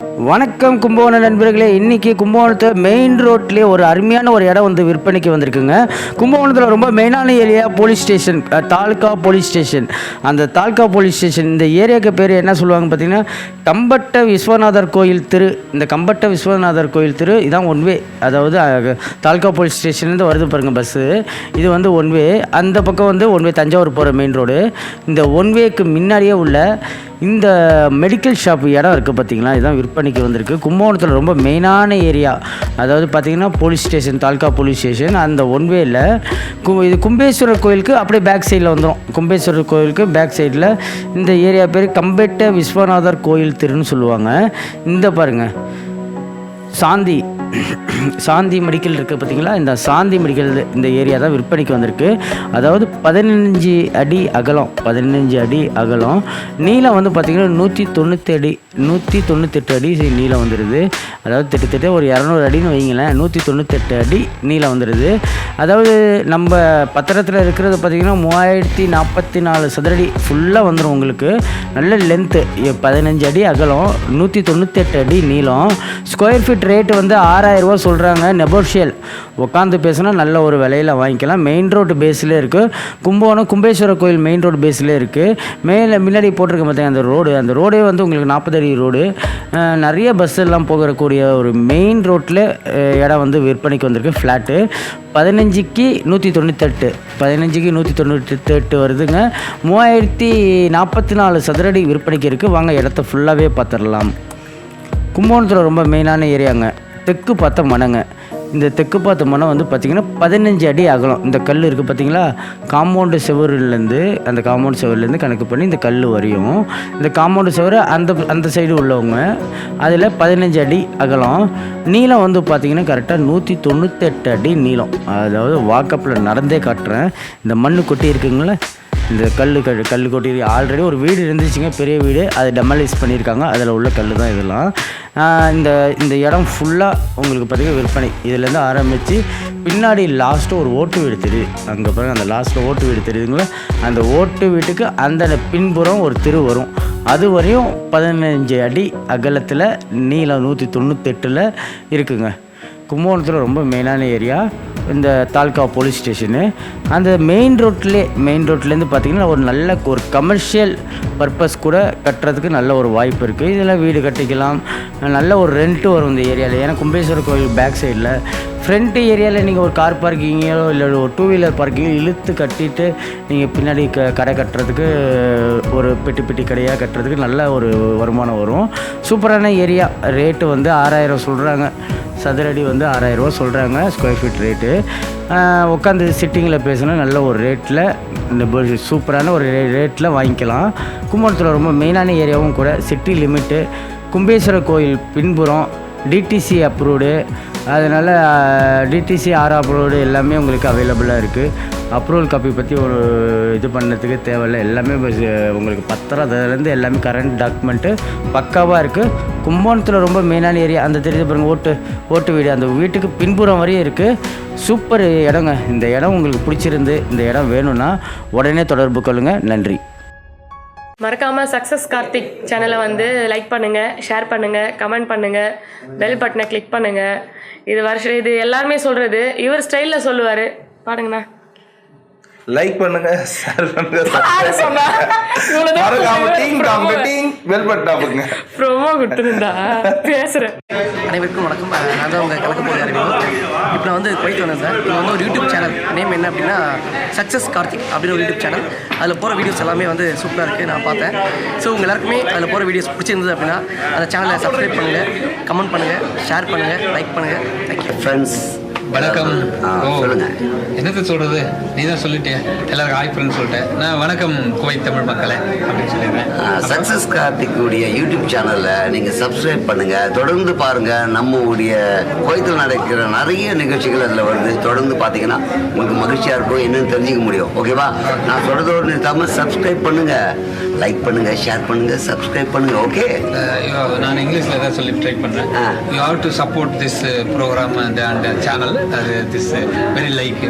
வணக்கம் கும்பகோணம் நண்பர்களே. இன்றைக்கி கும்பகோணத்தில் மெயின் ரோட்லேயே ஒரு அருமையான ஒரு இடம் வந்து விற்பனைக்கு வந்திருக்குங்க. கும்பகோணத்தில் ரொம்ப மெயினான area police station, taluka police station. அந்த தாலுக்கா போலீஸ் ஸ்டேஷன் இந்த ஏரியாவுக்கு பேர் என்ன சொல்லுவாங்க பார்த்தீங்கன்னா, கம்பட்ட விஸ்வநாதர் கோயில் தெரு. இந்த கம்பட்ட விஸ்வநாதர் கோயில் தெரு இதான் ஒன்வே, அதாவது தாலுக்கா போலீஸ் ஸ்டேஷன்லேருந்து வருது பாருங்கள் பஸ்ஸு. இது வந்து ஒன்வே. அந்த பக்கம் வந்து ஒன்வே தஞ்சாவூர் போகிற மெயின் ரோடு. இந்த ஒன்வேக்கு முன்னாடியே உள்ள இந்த மெடிக்கல் ஷாப் இடம் இருக்குது பார்த்தீங்களா, இதுதான் விற்பனைக்கு வந்திருக்கு. கும்பகோணத்தில் ரொம்ப மெயினான ஏரியா, அதாவது பார்த்திங்கன்னா police station, taluka police station. அந்த ஒன்வேயில் இது கும்பேஸ்வரர் கோயிலுக்கு அப்படியே பேக் சைடில் வந்துடும். கும்பேஸ்வரர் கோயிலுக்கு பேக் சைடில் இந்த ஏரியா பேர் கம்பெட்ட விஸ்வநாதர் கோயில் தெருன்னு சொல்லுவாங்க. இந்த பாருங்கள், சாந்தி மெடிக்கல் இருக்குது பார்த்தீங்களா, இந்த சாந்தி மெடிக்கல் இந்த ஏரியா தான் விற்பனைக்கு வந்திருக்கு. அதாவது 15 அடி அகலம், 15 அடி அகலம். நீளம் வந்து பார்த்திங்கன்னா 198 அடி நீளம் வந்துடுது. அதாவது திட்டத்தட்ட ஒரு 200 அடின்னு வைங்களேன், 198 அடி நீளம் வந்துடுது. அதாவது நம்ம பத்திரத்தில் இருக்கிறது பார்த்திங்கன்னா 3044 சதுரடி ஃபுல்லாக வந்துடும் உங்களுக்கு. நல்ல லென்த்து, 15 அடி அகலம், 198 அடி நீளம். ஸ்கொயர் ஃபீட் ரேட்டு வந்து 6000 ரூபா சொல்கிறாங்க. நெகோஷியல், உட்காந்து பேசினா நல்ல ஒரு விலையில் வாங்கிக்கலாம். மெயின் ரோடு பேஸில் இருக்குது. கும்பகோணம் கும்பேஸ்வரர் கோயில் மெயின் ரோடு பேஸில் இருக்குது. முன்னாடி போட்டிருக்க பார்த்தீங்கன்னா அந்த ரோடே வந்து உங்களுக்கு 40 அடி ரோடு. நிறைய பஸ் எல்லாம் போகக்கூடிய ஒரு மெயின் ரோட்டில் இடம் வந்து விற்பனைக்கு வந்திருக்கு. ஃப்ளாட்டு 15க்கு 198, 15க்கு 198 வருதுங்க. 3044 சதுரடி விற்பனைக்கு இருக்குது. வாங்க இடத்த ஃபுல்லாகவே பார்த்துடலாம். கும்பகோணத்தில் ரொம்ப மெயினான ஏரியாங்க. தெற்கு பார்த்த மனைங்க. இந்த தெற்கு பார்த்த மனை வந்து பார்த்திங்கன்னா 15 அடி அகலம். இந்த கல் இருக்குது பார்த்திங்களா, காம்பவுண்டு செவர்லேருந்து கணக்கு பண்ணி இந்த கல் வரையும். இந்த காம்பவுண்டு செவரு அந்த சைடு உள்ளவங்க அதில் 15 அடி அகலம். நீளம் வந்து பார்த்திங்கன்னா கரெக்டாக 198 அடி நீளம். அதாவது வாக்கப்பில் நடந்தே காட்டுறேன். இந்த மண் கொட்டி இருக்குங்களே, இந்த கல் கொட்டி ஆல்ரெடி ஒரு வீடு இருந்துச்சுங்க, பெரிய வீடு. அதை டெமாலிஷ் பண்ணியிருக்காங்க. அதில் உள்ள கல் தான் இதெல்லாம். இந்த இடம் ஃபுல்லாக உங்களுக்கு பார்த்திங்கன்னா விற்பனை. இதிலேருந்து ஆரம்பித்து பின்னாடி லாஸ்ட்டு ஒரு ஓட்டு வீடு தெரியுது. அங்கே பாருங்கள், அந்த லாஸ்ட்டில் ஓட்டு வீடு தெரியுதுங்களா, அந்த ஓட்டு வீட்டுக்கு அந்த பின்புறம் ஒரு தெரு வரும். அது வரையும் 15 அடி அகலத்தில் நீளம் 198 இருக்குங்க. கும்பகோணத்தில் ரொம்ப மெயினான ஏரியா இந்த தாலுக்கா போலீஸ் ஸ்டேஷனு. அந்த மெயின் ரோட்லேருந்து பார்த்திங்கன்னா ஒரு கமர்ஷியல் பர்பஸ் கூட கட்டுறதுக்கு நல்ல ஒரு வாய்ப்பு இருக்குது. இதில் வீடு கட்டிக்கலாம், நல்ல ஒரு ரெண்ட்டு வரும் இந்த ஏரியாவில். ஏன்னா கும்பேஸ்வரர் கோயில் பேக் சைடில் ஃப்ரண்ட் ஏரியாவில் நீங்கள் ஒரு கார் பார்க்கிங்கோ இல்லை ஒரு 2 வீலர் பார்க்கிங்கோ இழுத்து கட்டிட்டு நீங்கள் பின்னாடி கடை கட்டுறதுக்கு, ஒரு பெட்டி கடையாக கட்டுறதுக்கு நல்ல ஒரு வருமானம் வரும். சூப்பரான ஏரியா. ரேட்டு வந்து 6000 சொல்கிறாங்க. சதுரடி வந்து 6000 ரூபா சொல்கிறாங்க ஸ்கொயர் ஃபீட் ரேட்டு. உட்காந்து சிட்டிங்கில் பேசினா நல்ல ஒரு ரேட்டில், இந்த சூப்பரான ஒரு ரேட்டில் வாங்கிக்கலாம். கும்பகோணத்தில் ரொம்ப மெயினான ஏரியாவும் கூட. சிட்டி லிமிட்டு, கும்பேஸ்வரர் கோயில் பின்புறம், டிடிசி அப்ரூவ்டு. அதனால் டிடிசி ஆர் அப்ரூவ்டு எல்லாமே உங்களுக்கு அவைலபிளாக இருக்குது. அப்ரூவல் காப்பி பற்றி ஒரு இது பண்ணதுக்கு தேவையில்லை. எல்லாமே உங்களுக்கு பத்திரத்துலேருந்து எல்லாமே கரண்ட் டாக்குமெண்ட்டு பக்காவாக இருக்குது. கும்பகோணத்தில் ரொம்ப மெயினான ஏரியா. அந்த தெரிஞ்ச பாருங்கள், ஓட்டு வீடு, அந்த வீட்டுக்கு பின்புறம் வரையும் இருக்குது. சூப்பர் இடங்க. இந்த இடம் உங்களுக்கு பிடிச்சிருந்து இந்த இடம் வேணும்னா உடனே தொடர்பு கொள்ளுங்கள். நன்றி. மறக்காமல் சக்ஸஸ் கார்த்திக் சேனலை வந்து லைக் பண்ணுங்கள், ஷேர் பண்ணுங்கள், கமெண்ட் பண்ணுங்கள், பெல் பட்டனை கிளிக் பண்ணுங்கள். இது எல்லாருமே சொல்கிறது. இவர் ஸ்டைலில் சொல்லுவார், பாருங்கண்ணா. லைக் பண்ணுங்க, ஷேர் பண்ணுங்க, பெல் பட்டன் அமுக்குங்க. ப்ரோமோ கொடுத்துருந்தா பேசுகிறேன். அனைவருக்கும் வணக்கம். நான் தான் உங்கள் கலக்க போகிற அறிவியல். இப்போ நான் வந்து குவைத்து வந்தேன் சார். இது வந்து ஒரு யூடியூப் சேனல். நேம் என்ன அப்படின்னா சக்ஸஸ் கார்த்திக் அப்படின்னு ஒரு யூடியூப் சேனல். அதில் போகிற வீடியோஸ் எல்லாமே வந்து சூப்பராக இருக்குது, நான் பார்த்தேன். ஸோ உங்கள் எல்லாருக்குமே அதில் போகிற வீடியோஸ் பிடிச்சிருந்தது அப்படின்னா அந்த சேனலை சப்ஸ்கிரைப் பண்ணுங்கள், கமெண்ட் பண்ணுங்கள், ஷேர் பண்ணுங்கள், லைக் பண்ணுங்கள். Thank you friends. வணக்கம். என்னத்தை சொல்கிறது, நீ தான் சொல்லிட்டேன். எல்லாருக்கும் ஹாய் ஃப்ரெண்ட்ஸ் சொல்லிட்டேன். நான் வணக்கம் குவைத் தமிழ் மக்களே அப்படின்னு சொல்லிடுறேன். சக்ஸஸ் கார்த்திக்குடைய யூடியூப் சேனலில் நீங்கள் சப்ஸ்கிரைப் பண்ணுங்கள், தொடர்ந்து பாருங்கள். நம்மளுடைய குவைத்தில் நடக்கிற நிறைய நிகழ்ச்சிகள் அதில் வருது. தொடர்ந்து பார்த்தீங்கன்னா உங்களுக்கு மகிழ்ச்சியாக இருக்கும், என்னென்னு தெரிஞ்சிக்க முடியும். ஓகேவா? நான் சொல்கிறதோடு நிறுத்தாமல் சப்ஸ்கிரைப் பண்ணுங்கள், லைக் பண்ணுங்கள், ஷேர் பண்ணுங்கள், சப்ஸ்கிரைப் பண்ணுங்கள். ஓகே, நான் இங்கிலீஷில் தான் சொல்லி ட்ரை பண்ணுறேன். You have to support this program and channel. This very like